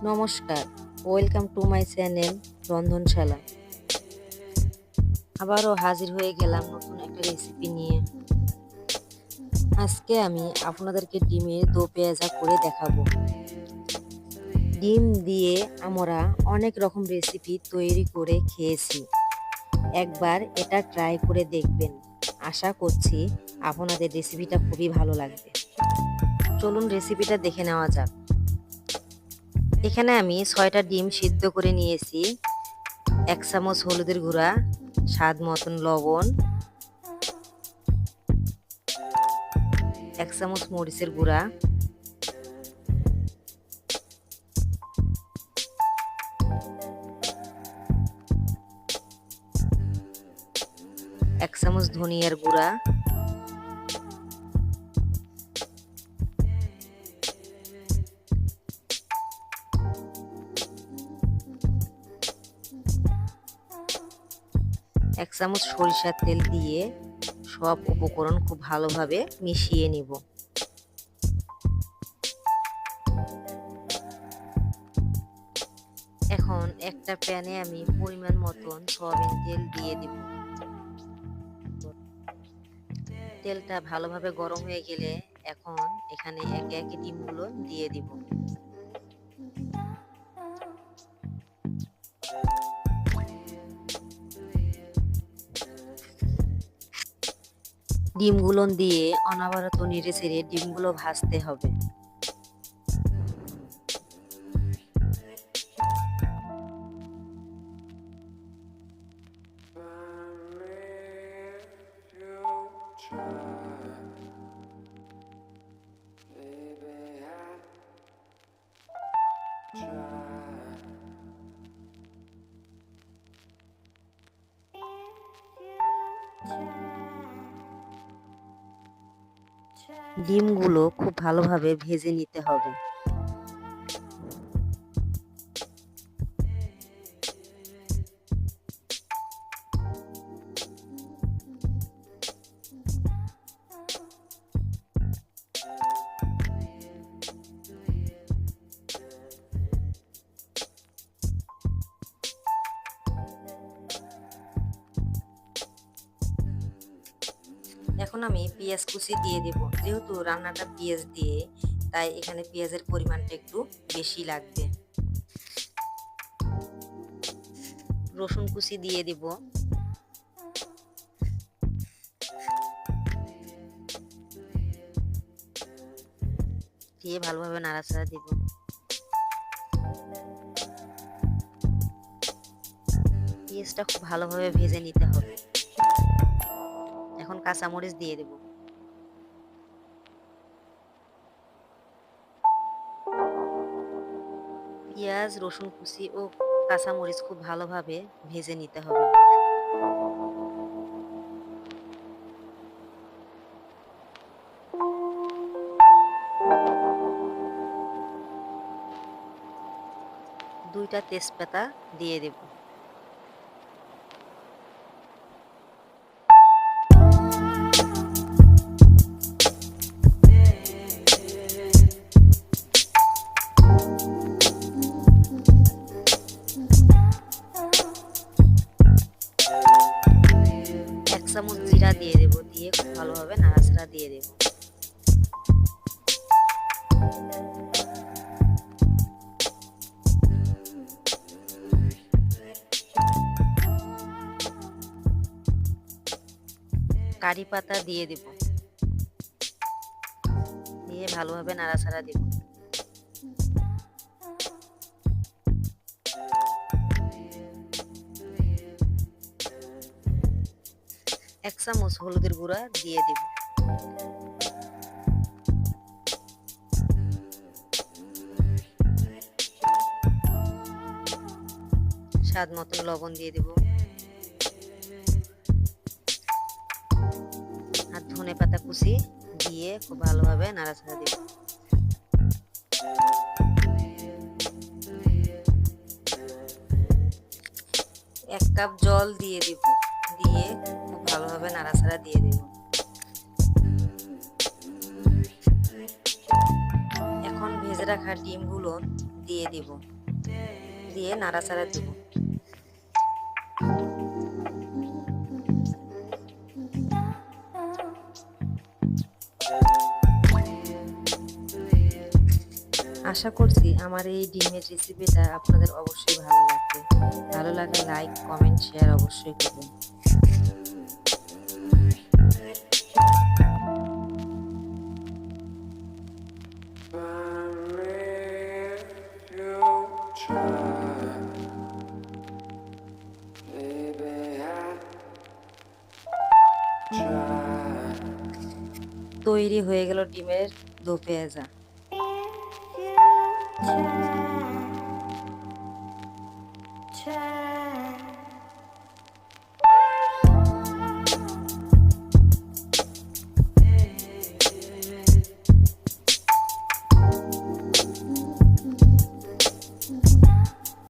নমস্কার, welcome to my channel রন্ধনশালা। আবারও হাজির হয়ে গেলাম নতুন একটা রেসিপি নিয়ে। আজকে আমি আপনাদেরকে ডিমের দো পেঁয়াজা করে দেখাবো। ডিম দিয়ে আমরা অনেক রকম রেসিপি তৈরি করে খেয়েছি। একবার এটা ট্রাই করে দেখবেন। আশা করছি আপনাদের রেসিপিটা খুবই ভালো লাগবে। চলুন রেসিপিটা দেখে নেওয়া যাক। এখানে আমি 6টা ডিম সিদ্ধ করে নিয়েছি। 1 চামচ হলুদের গুঁড়া, স্বাদ মতন লবণ, 1 চামচ মরিচের গুঁড়া, 1 চামচ ধনিয়ার গুঁড়া, 1 চামচ সরিষার তেল দিয়ে সব উপকরণ খুব ভালোভাবে মিশিয়ে নিব। এখন একটা প্যানে আমি পরিমাণ মতন সয়াবিন তেল দিয়ে দিব। তেলটা ভালোভাবে গরম হয়ে গেলে এখন এখানে একে একে ডিমগুলো দিয়ে দিব। ডিমগুলো দিয়ে অনবরত নেড়ে চেড়ে ডিমগুলো ভাজতে হবে। ডিমগুলো খুব ভালোভাবে ভেজে নিতে হবে। এখন আমি পেঁয়াজ কুচি দিয়ে দেব। যেহেতু রান্নাটা পেঁয়াজ দিয়ে, তাই এখানে পেঁয়াজের পরিমাণটা একটু বেশি লাগবে। রসুন কুচি দিয়ে দেব। দিয়ে ভালোভাবে নাড়াচাড়া দিব। পেঁয়াজটা খুব ভালোভাবে ভেজে নিতে হবে। এখন কাঁচামরিচ দিয়ে দেব। পেঁয়াজ, রসুন কুচি ও কাঁচামরিচ খুব ভালোভাবে ভেজে নিতে হবে। দুইটা তেজপাতা দিয়ে দেব। এক চামচ জিরা দিয়ে দেব। দিয়ে খুব ভালোভাবে নাড়াচাড়া দিয়ে দেব। কারি পাতা দিয়ে দেব। দিয়ে ভালোভাবে নাড়াচাড়া দেব। এক চামচ হলুদের গুঁড়া দিয়ে দেব। স্বাদ মতন লবণ দিয়ে দেব। আর ধনেপাতা কুচি দিয়ে খুব ভালোভাবে নাড়াচাড়া দেব। 1 কাপ জল দিয়ে দিব। দিয়ে খুব ভালোভাবে নাড়াচাড়া দিয়ে দেব। এখন ভেজে রাখা ডিমগুলো দিয়ে দিব, দিয়ে নাড়াচাড়া দিব। আশা করছি আমার এই ডিমের রেসিপিটা আপনাদের অবশ্যই ভালো লাগবে। ভালো লাগলে লাইক, কমেন্ট, শেয়ার অবশ্যই করবেন। তৈরি হয়ে গেল ডিমের দো পেঁয়াজা।